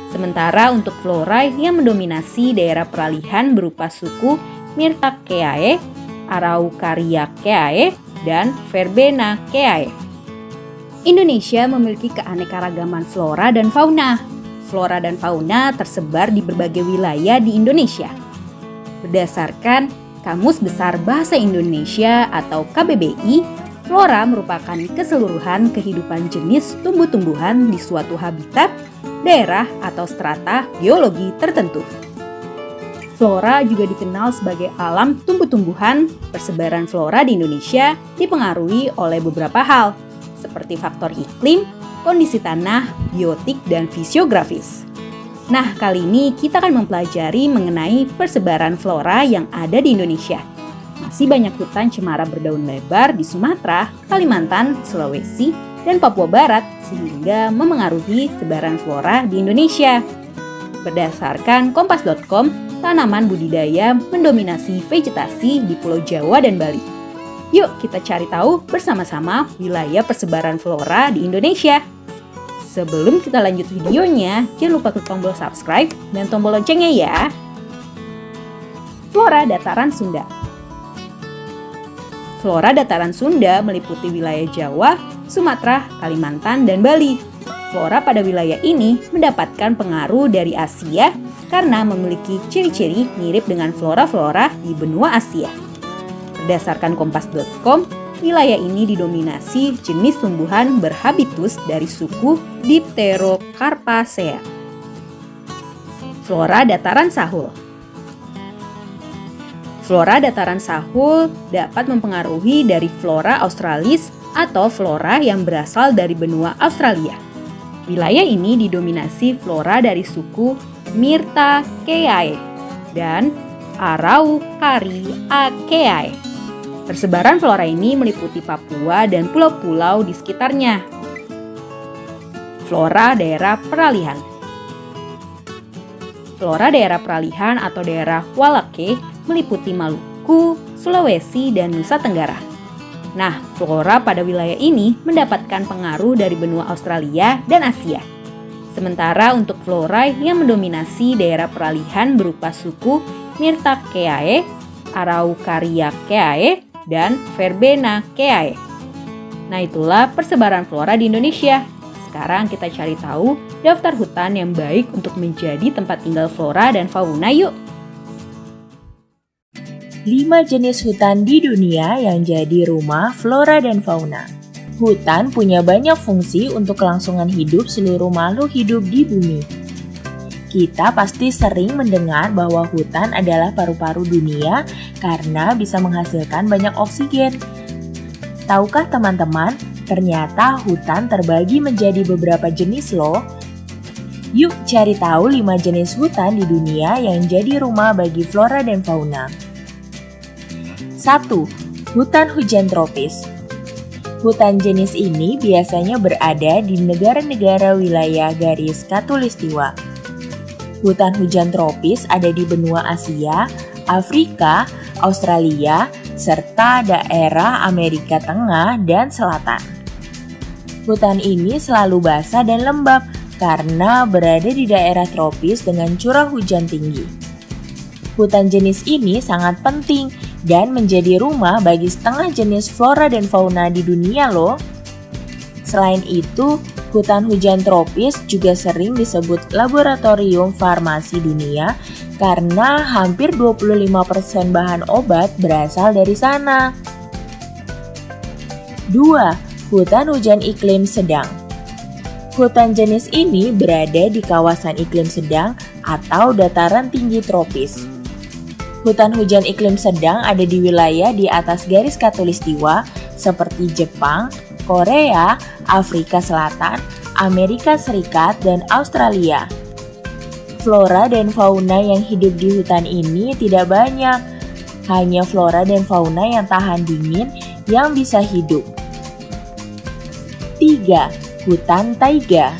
Sementara untuk flora yang mendominasi daerah peralihan berupa suku Myrtaceae, Araucariaceae, dan Verbenaceae. Indonesia memiliki keanekaragaman flora dan fauna. Flora dan fauna tersebar di berbagai wilayah di Indonesia. Berdasarkan Kamus Besar Bahasa Indonesia atau KBBI, flora merupakan keseluruhan kehidupan jenis tumbuh-tumbuhan di suatu habitat, daerah atau strata geologi tertentu. Flora juga dikenal sebagai alam tumbuh-tumbuhan. Persebaran flora di Indonesia dipengaruhi oleh beberapa hal, seperti faktor iklim, kondisi tanah, biotik, dan fisiografis. Nah, kali ini kita akan mempelajari mengenai persebaran flora yang ada di Indonesia. Masih banyak hutan cemara berdaun lebar di Sumatera, Kalimantan, Sulawesi, dan Papua Barat sehingga memengaruhi sebaran flora di Indonesia. Berdasarkan kompas.com, tanaman budidaya mendominasi vegetasi di Pulau Jawa dan Bali. Yuk kita cari tahu bersama-sama wilayah persebaran flora di Indonesia. Sebelum kita lanjut videonya, jangan lupa klik tombol subscribe dan tombol loncengnya ya. Flora dataran Sunda. Flora dataran Sunda meliputi wilayah Jawa, Sumatera, Kalimantan, dan Bali. Flora pada wilayah ini mendapatkan pengaruh dari Asia karena memiliki ciri-ciri mirip dengan flora-flora di benua Asia. Berdasarkan kompas.com, wilayah ini didominasi jenis tumbuhan berhabitus dari suku Dipterocarpacea. Flora dataran Sahul. Flora dataran Sahul dapat mempengaruhi dari flora australis atau flora yang berasal dari benua Australia. Wilayah ini didominasi flora dari suku Myrtaceae dan Araucariaceae. Persebaran flora ini meliputi Papua dan pulau-pulau di sekitarnya. Flora daerah peralihan. Flora daerah peralihan atau daerah Walake meliputi Maluku, Sulawesi, dan Nusa Tenggara. Nah, flora pada wilayah ini mendapatkan pengaruh dari benua Australia dan Asia. Sementara untuk flora yang mendominasi daerah peralihan berupa suku Myrtaceae, Araucariaceae, dan Verbenaceae. Nah, itulah persebaran flora di Indonesia. Sekarang kita cari tahu daftar hutan yang baik untuk menjadi tempat tinggal flora dan fauna yuk. 5 jenis hutan di dunia yang jadi rumah flora dan fauna. Hutan punya banyak fungsi untuk kelangsungan hidup seluruh makhluk hidup di bumi. Kita pasti sering mendengar bahwa hutan adalah paru-paru dunia karena bisa menghasilkan banyak oksigen. Tahukah teman-teman, ternyata hutan terbagi menjadi beberapa jenis loh. Yuk cari tahu 5 jenis hutan di dunia yang jadi rumah bagi flora dan fauna. 1. Hutan hujan tropis. Hutan jenis ini biasanya berada di negara-negara wilayah garis khatulistiwa. Hutan hujan tropis ada di benua Asia, Afrika, Australia, serta daerah Amerika Tengah dan Selatan. Hutan ini selalu basah dan lembab karena berada di daerah tropis dengan curah hujan tinggi. Hutan jenis ini sangat penting dan menjadi rumah bagi setengah jenis flora dan fauna di dunia loh. Selain itu, hutan hujan tropis juga sering disebut laboratorium farmasi dunia karena hampir 25% bahan obat berasal dari sana. 2. Hutan hujan iklim sedang. Hutan jenis ini berada di kawasan iklim sedang atau dataran tinggi tropis. Hutan hujan iklim sedang ada di wilayah di atas garis khatulistiwa seperti Jepang, Korea, Afrika Selatan, Amerika Serikat, dan Australia. Flora dan fauna yang hidup di hutan ini tidak banyak, hanya flora dan fauna yang tahan dingin yang bisa hidup. 3. Hutan taiga.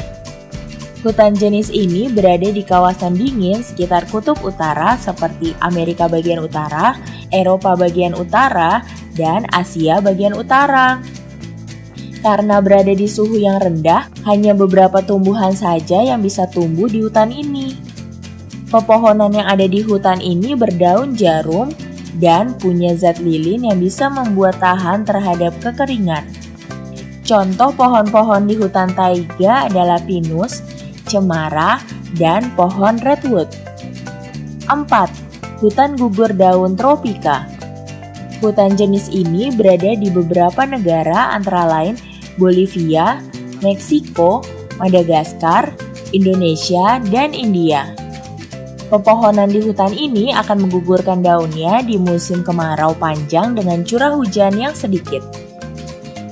Hutan jenis ini berada di kawasan dingin sekitar kutub utara seperti Amerika bagian utara, Eropa bagian utara, dan Asia bagian utara. Karena berada di suhu yang rendah, hanya beberapa tumbuhan saja yang bisa tumbuh di hutan ini. Pepohonan yang ada di hutan ini berdaun jarum dan punya zat lilin yang bisa membuat tahan terhadap kekeringan. Contoh pohon-pohon di hutan taiga adalah pinus, cemara, dan pohon redwood. 4. Hutan gugur daun tropika. Hutan jenis ini berada di beberapa negara antara lain Bolivia, Meksiko, Madagaskar, Indonesia, dan India. Pepohonan di hutan ini akan menggugurkan daunnya di musim kemarau panjang dengan curah hujan yang sedikit.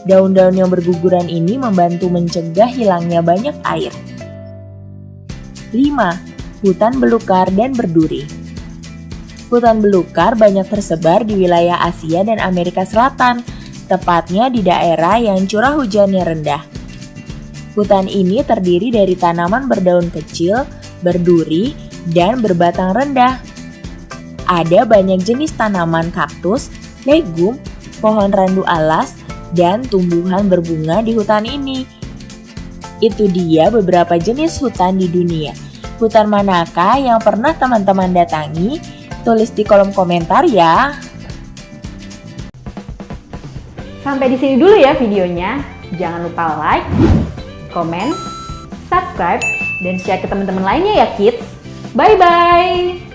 Daun-daun yang berguguran ini membantu mencegah hilangnya banyak air. 5. Hutan belukar dan berduri. Hutan belukar banyak tersebar di wilayah Asia dan Amerika Selatan, tepatnya di daerah yang curah hujannya rendah. Hutan ini terdiri dari tanaman berdaun kecil, berduri, dan berbatang rendah. Ada banyak jenis tanaman kaktus, legum, pohon randu alas, dan tumbuhan berbunga di hutan ini. Itu dia beberapa jenis hutan di dunia. Hutan manakah yang pernah teman-teman datangi? Tulis di kolom komentar ya. Sampai di sini dulu ya videonya. Jangan lupa like, comment, subscribe, dan share ke teman-teman lainnya ya kids. Bye-bye!